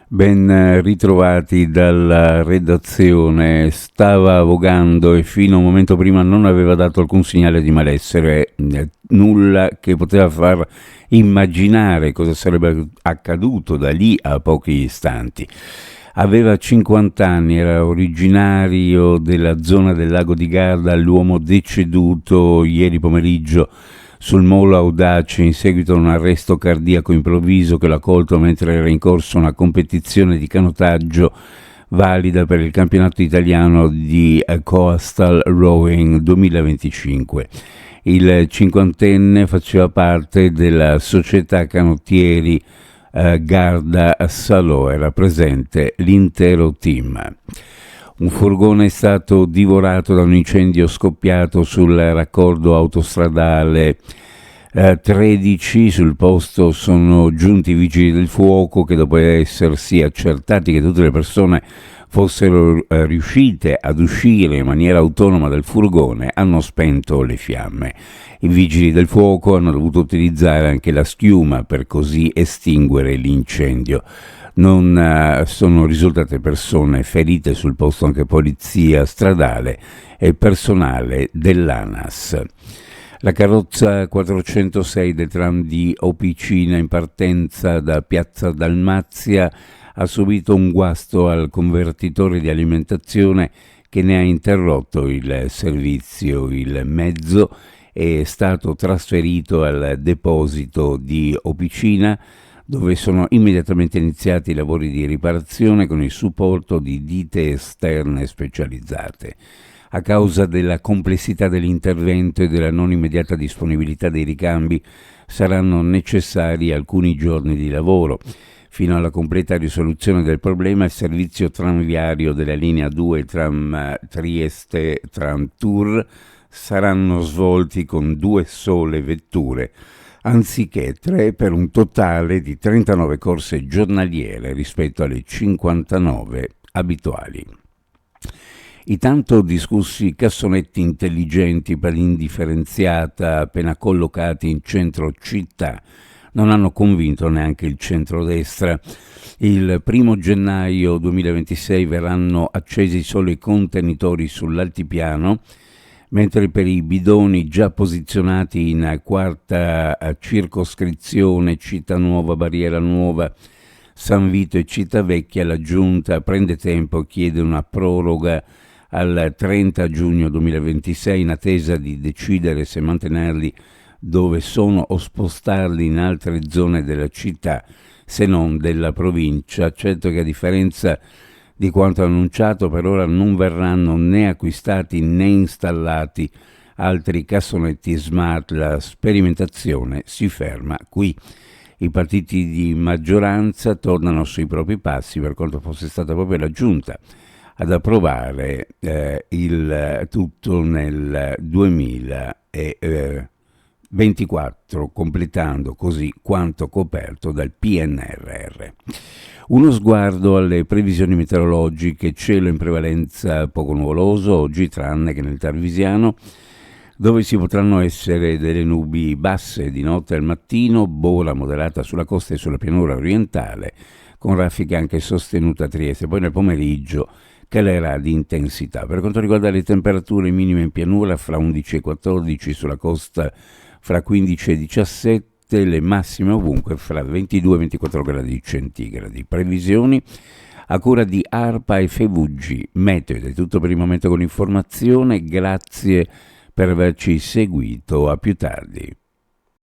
Ben ritrovati dalla redazione. Stava vogando e fino a un momento prima non aveva dato alcun segnale di malessere, nulla che poteva far immaginare cosa sarebbe accaduto da lì a pochi istanti. Aveva 50 anni, era originario della zona del lago di Garda, l'uomo deceduto ieri pomeriggio sul molo Audace in seguito a un arresto cardiaco improvviso che l'ha colto mentre era in corso una competizione di canottaggio valida per il campionato italiano di Coastal Rowing 2025. Il cinquantenne faceva parte della società canottieri Garda Salò, era presente l'intero team. Un furgone è stato divorato da un incendio scoppiato sul raccordo autostradale 13. Sul posto sono giunti i vigili del fuoco che, dopo essersi accertati che tutte le persone fossero riuscite ad uscire in maniera autonoma dal furgone, hanno spento le fiamme. I vigili del fuoco hanno dovuto utilizzare anche la schiuma per così estinguere l'incendio. Non sono risultate persone ferite, sul posto anche polizia stradale e personale dell'ANAS. La carrozza 406 del tram di Opicina in partenza da Piazza Dalmazia ha subito un guasto al convertitore di alimentazione che ne ha interrotto il servizio. Il mezzo è stato trasferito al deposito di Opicina, dove sono immediatamente iniziati i lavori di riparazione con il supporto di ditte esterne specializzate. A causa della complessità dell'intervento e della non immediata disponibilità dei ricambi, saranno necessari alcuni giorni di lavoro. Fino alla completa risoluzione del problema, il servizio tranviario della linea 2 tram Trieste Tram Tour saranno svolti con 2 sole vetture, anziché 3, per un totale di 39 corse giornaliere rispetto alle 59 abituali. I tanto discussi cassonetti intelligenti per l'indifferenziata appena collocati in centro città non hanno convinto neanche il centrodestra. Il 1 gennaio 2026 verranno accesi solo i contenitori sull'altipiano, mentre per i bidoni già posizionati in quarta circoscrizione, Città Nuova, Barriera Nuova, San Vito e Cittavecchia, la Giunta prende tempo e chiede una proroga al 30 giugno 2026 in attesa di decidere se mantenerli dove sono o spostarli in altre zone della città, se non della provincia. Certo che, a differenza di quanto annunciato, per ora non verranno né acquistati né installati altri cassonetti smart. La sperimentazione si ferma qui. I partiti di maggioranza tornano sui propri passi, per quanto fosse stata proprio la Giunta ad approvare il tutto nel 2024, completando così quanto coperto dal PNRR. Uno sguardo alle previsioni meteorologiche: cielo in prevalenza poco nuvoloso oggi, tranne che nel Tarvisiano, dove ci potranno essere delle nubi basse di notte al mattino, bola moderata sulla costa e sulla pianura orientale, con raffiche anche sostenute a Trieste. Poi nel pomeriggio calerà di intensità. Per quanto riguarda le temperature minime in pianura, fra 11 e 14, sulla costa fra 15 e 17, le massime ovunque fra 22 e 24 gradi centigradi. Previsioni a cura di ARPA e FVG Meteo. Ed è tutto per il momento con l'informazione. Grazie per averci seguito. A più tardi.